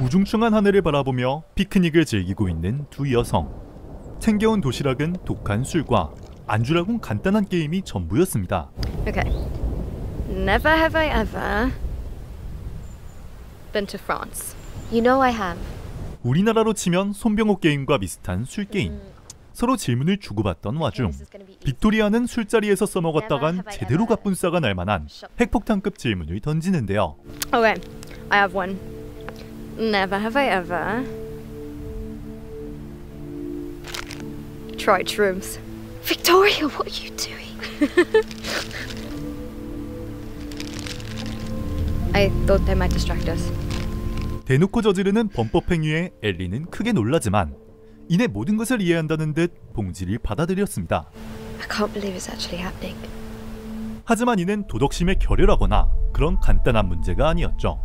우중충한 하늘을 바라보며 피크닉을 즐기고 있는 두 여성. 챙겨온 도시락은 독한 술과 안주라곤 간단한 게임이 전부였습니다. Okay. Never have I ever been to France. You know I have. 우리나라로 치면 손병호 게임과 비슷한 술 게임. 서로 질문을 주고받던 와중 빅토리아는 술자리에서 써먹었다간 제대로 갑분싸가 날만한 핵폭탄급 질문을 던지는데요. Okay, I have one. Never have I ever tried shrooms. Victoria, what are you doing? I thought they might distract us. 대놓고 저지르는 범법 행위에 엘리는 크게 놀라지만 이내 모든 것을 이해한다는 듯 봉지를 받아들였습니다. I can't believe it's actually happening. 하지만 이는 도덕심에 결여하거나 그런 간단한 문제가 아니었죠.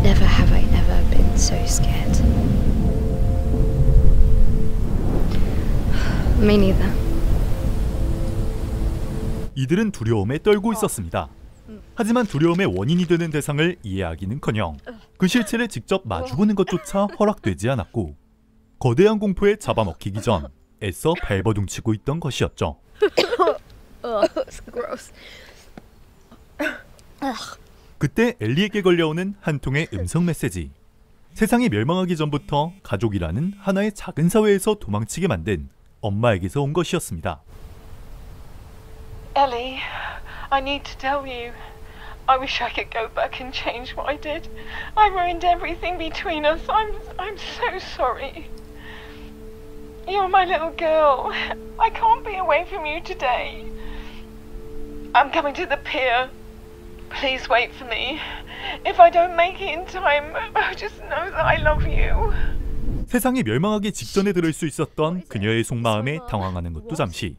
Never have I ever been so scared. Me neither. 이들은 두려움에 떨고 있었습니다. 하지만 두려움의 원인이 되는 대상을 이해하기는커녕 그 실체를 직접 마주보는 것조차 허락되지 않았고 거대한 공포에 잡아먹히기 전 애써 발버둥치고 있던 것이었죠. Gross. 그때 엘리에게 걸려오는 한 통의 음성 메시지. 세상이 멸망하기 전부터 가족이라는 하나의 작은 사회에서 도망치게 만든 엄마에게서 온 것이었습니다. Ellie, I need to tell you. I wish I could go back and change what I did. I ruined everything between us. I'm so sorry. You're my little girl. I can't be away from you today. I'm coming to the pier. Please wait for me. If I don't make it in time, just know that I love you. 세상이 멸망하기 직전에 들을 수 있었던 그녀의 속마음에 당황하는 것도 잠시.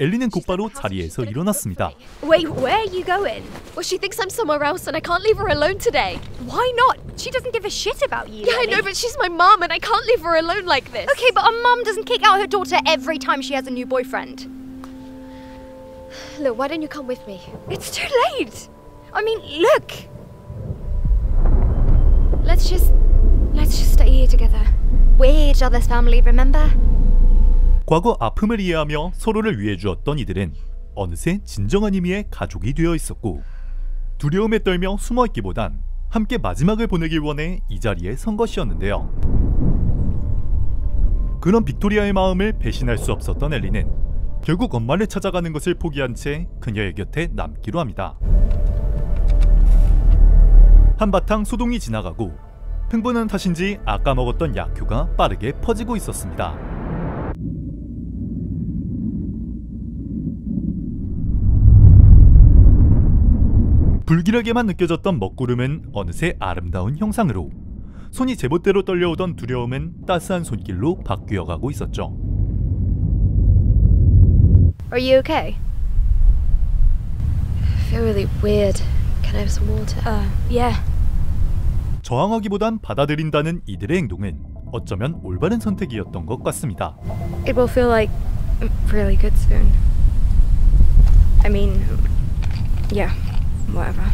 엘리는 곧바로 자리에서 일어났습니다. Wait, where are you going? Well, she thinks I'm somewhere else and I can't leave her alone today. Why not? She doesn't give a shit about you. Yeah, I know, but she's my mum and I can't leave her alone like this. Okay, but a mum doesn't kick out her daughter every time she has a new boyfriend. Look, why don't you come with me? It's too late. I mean, look. Let's just stay here together. We're each other's family, remember? 과거 아픔을 이해하며 서로를 위해 주었던 이들은 어느새 진정한 의미의 가족이 되어 있었고 두려움에 떨며 숨어있기보단 함께 마지막을 보내길 원해 이 자리에 선 것이었는데요. 그런 빅토리아의 마음을 배신할 수 없었던 엘리는 결국 엄마를 찾아가는 것을 포기한 채 그녀의 곁에 남기로 합니다. 한바탕 소동이 지나가고 흥분한 탓인지 아까 먹었던 약효가 빠르게 퍼지고 있었습니다. 불길하게만 느껴졌던 먹구름은 어느새 아름다운 형상으로 손이 제멋대로 떨려오던 두려움은 따스한 손길로 바뀌어가고 있었죠. Are you okay? I feel really weird. Can I have some water? Yeah. 저항하기보단 받아들인다는 이들의 행동은 어쩌면 올바른 선택이었던 것 같습니다. It will feel like really good soon. I mean, yeah. Whatever.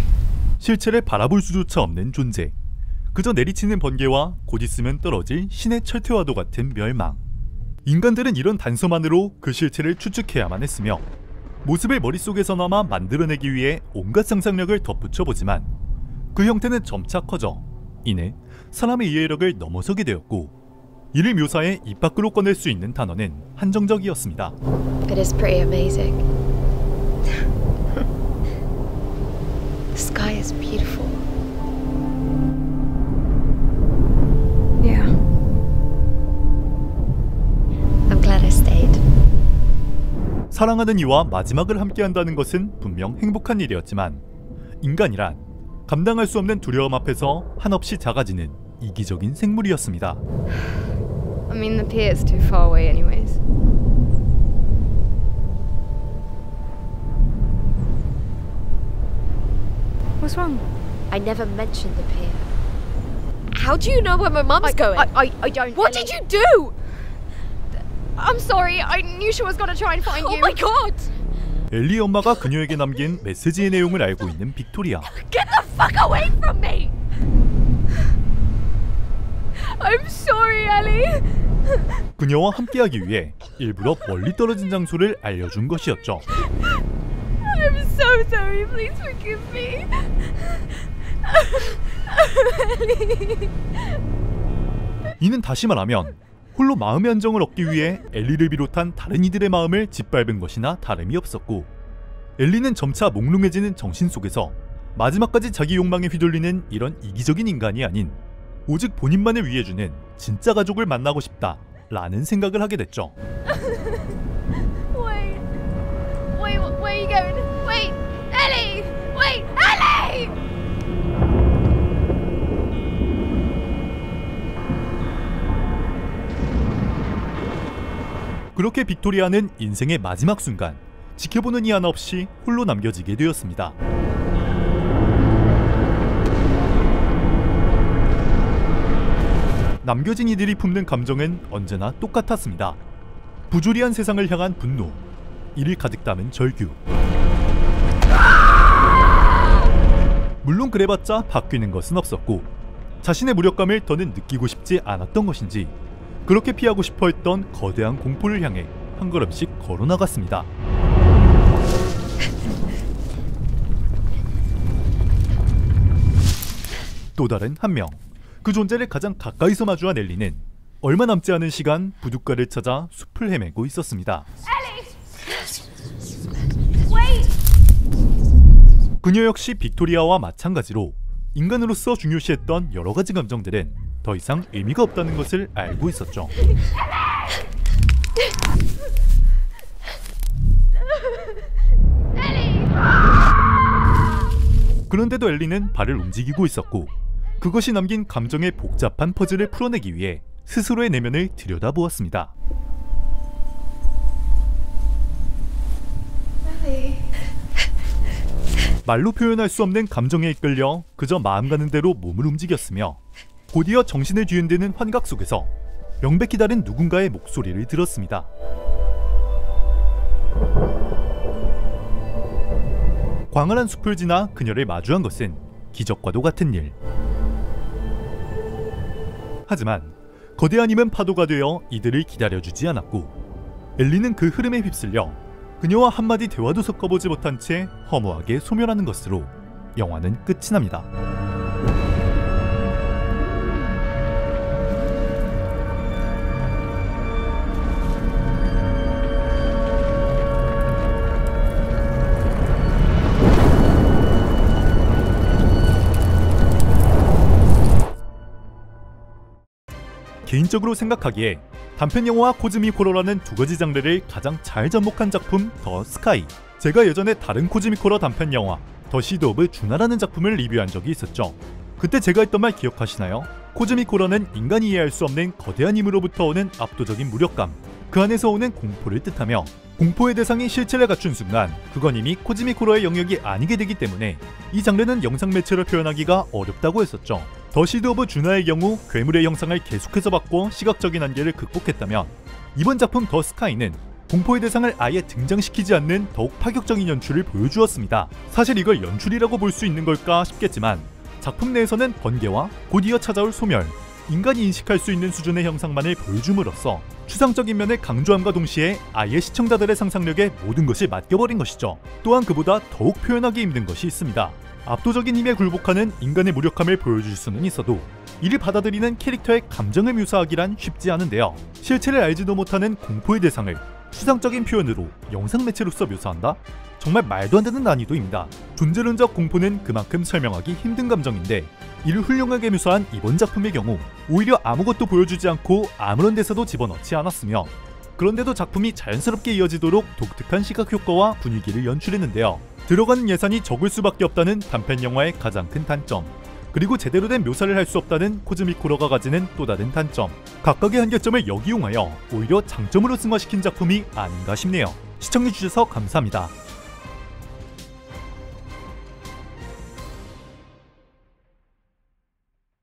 실체를 바라볼 수조차 없는 존재. 그저 내리치는 번개와 곧 있으면 떨어질 신의 철퇴와도 같은 멸망. 인간들은 이런 단서만으로 그 실체를 추측해야만 했으며 모습을 머릿속에서나마 만들어내기 위해 온갖 상상력을 덧붙여보지만 그 형태는 점차 커져 이내 사람의 이해력을 넘어서게 되었고 이를 묘사해 입 밖으로 꺼낼 수 있는 단어는 한정적이었습니다. It is pretty amazing. The sky is beautiful. Yeah. I'm glad I stayed. 사랑하는 이와 마지막을 함께한다는 것은 분명 행복한 일이었지만 인간이란 감당할 수 없는 두려움 앞에서 한없이 작아지는 이기적인 생물이었습니다. I mean, the pier is too far away anyways. What's wrong? I never mentioned the pier. How do you know where my mum's going? I don't. What did you do? I'm sorry. I knew she was gonna try and find you. Oh my god! 엘리 엄마가 그녀에게 남긴 메시지의 내용을 알고 있는 빅토리아. Get the fuck away from me! sorry, Ellie. 그녀와 함께하기 위해 일부러 멀리 떨어진 장소를 알려준 것이었죠. I'm so sorry. Please forgive me. Ellie. 이는 다시 말하면 홀로 마음의 안정을 얻기 위해 엘리를 비롯한 다른 이들의 마음을 짓밟은 것이나 다름이 없었고, 엘리는 점차 몽롱해지는 정신 속에서 마지막까지 자기 욕망에 휘둘리는 이런 이기적인 인간이 아닌 오직 본인만을 위해주는 진짜 가족을 만나고 싶다 라는 생각을 하게 됐죠. Wait. Wait, where are you going? Wait, Ellie! Wait, Ellie! 그렇게 빅토리아는 인생의 마지막 순간 지켜보는 이 하나 없이 홀로 남겨지게 되었습니다. 남겨진 이들이 품는 감정은 언제나 똑같았습니다. 부조리한 세상을 향한 분노, 이를 가득 담은 절규. 물론 그래봤자 바뀌는 것은 없었고, 자신의 무력감을 더는 느끼고 싶지 않았던 것인지 그렇게 피하고 싶어 했던 거대한 공포를 향해 한 걸음씩 걸어나갔습니다. 또 다른 한 명, 그 존재를 가장 가까이서 마주한 엘리는 얼마 남지 않은 시간 부둣가를 찾아 숲을 헤매고 있었습니다. 그녀 역시 빅토리아와 마찬가지로 인간으로서 중요시했던 여러 가지 감정들은 더 이상 의미가 없다는 것을 알고 있었죠. 그런데도 엘리는 발을 움직이고 있었고, 그것이 남긴 감정의 복잡한 퍼즐을 풀어내기 위해 스스로의 내면을 들여다보았습니다. 말로 표현할 수 없는 감정에 이끌려 그저 마음 가는 대로 몸을 움직였으며, 곧이어 정신을 뒤흔드는 환각 속에서 명백히 다른 누군가의 목소리를 들었습니다. 광활한 숲을 지나 그녀를 마주한 것은 기적과도 같은 일. 하지만 거대한 힘은 파도가 되어 이들을 기다려주지 않았고, 엘리는 그 흐름에 휩쓸려 그녀와 한마디 대화도 섞어보지 못한 채 허무하게 소멸하는 것으로 영화는 끝이 납니다. 개인적으로 생각하기에 단편 영화와 코즈믹 호러라는 두 가지 장르를 가장 잘 접목한 작품 더 스카이. 제가 예전에 다른 코즈믹 호러 단편 영화 더 시드 오브 주나라는 작품을 리뷰한 적이 있었죠. 그때 제가 했던 말 기억하시나요? 코즈믹 호러는 인간이 이해할 수 없는 거대한 힘으로부터 오는 압도적인 무력감, 그 안에서 오는 공포를 뜻하며, 공포의 대상이 실체를 갖춘 순간 그건 이미 코즈믹 호러의 영역이 아니게 되기 때문에 이 장르는 영상 매체로 표현하기가 어렵다고 했었죠. 더 시드 오브 주나의 경우 괴물의 형상을 계속해서 바꿔 시각적인 한계를 극복했다면, 이번 작품 더 스카이는 공포의 대상을 아예 등장시키지 않는 더욱 파격적인 연출을 보여주었습니다. 사실 이걸 연출이라고 볼 수 있는 걸까 싶겠지만, 작품 내에서는 번개와 곧이어 찾아올 소멸, 인간이 인식할 수 있는 수준의 형상만을 보여줌으로써 추상적인 면을 강조함과 동시에 아예 시청자들의 상상력에 모든 것을 맡겨버린 것이죠. 또한 그보다 더욱 표현하기 힘든 것이 있습니다. 압도적인 힘에 굴복하는 인간의 무력함을 보여줄 수는 있어도 이를 받아들이는 캐릭터의 감정을 묘사하기란 쉽지 않은데요. 실체를 알지도 못하는 공포의 대상을 추상적인 표현으로 영상 매체로서 묘사한다? 정말 말도 안 되는 난이도입니다. 존재론적 공포는 그만큼 설명하기 힘든 감정인데, 이를 훌륭하게 묘사한 이번 작품의 경우 오히려 아무것도 보여주지 않고 아무런 대사도 집어넣지 않았으며, 그런데도 작품이 자연스럽게 이어지도록 독특한 시각 효과와 분위기를 연출했는데요. 들어가는 예산이 적을 수밖에 없다는 단편 영화의 가장 큰 단점, 그리고 제대로 된 묘사를 할 수 없다는 코즈믹 호러가 가지는 또 다른 단점, 각각의 한계점을 역이용하여 오히려 장점으로 승화시킨 작품이 아닌가 싶네요. 시청해주셔서 감사합니다.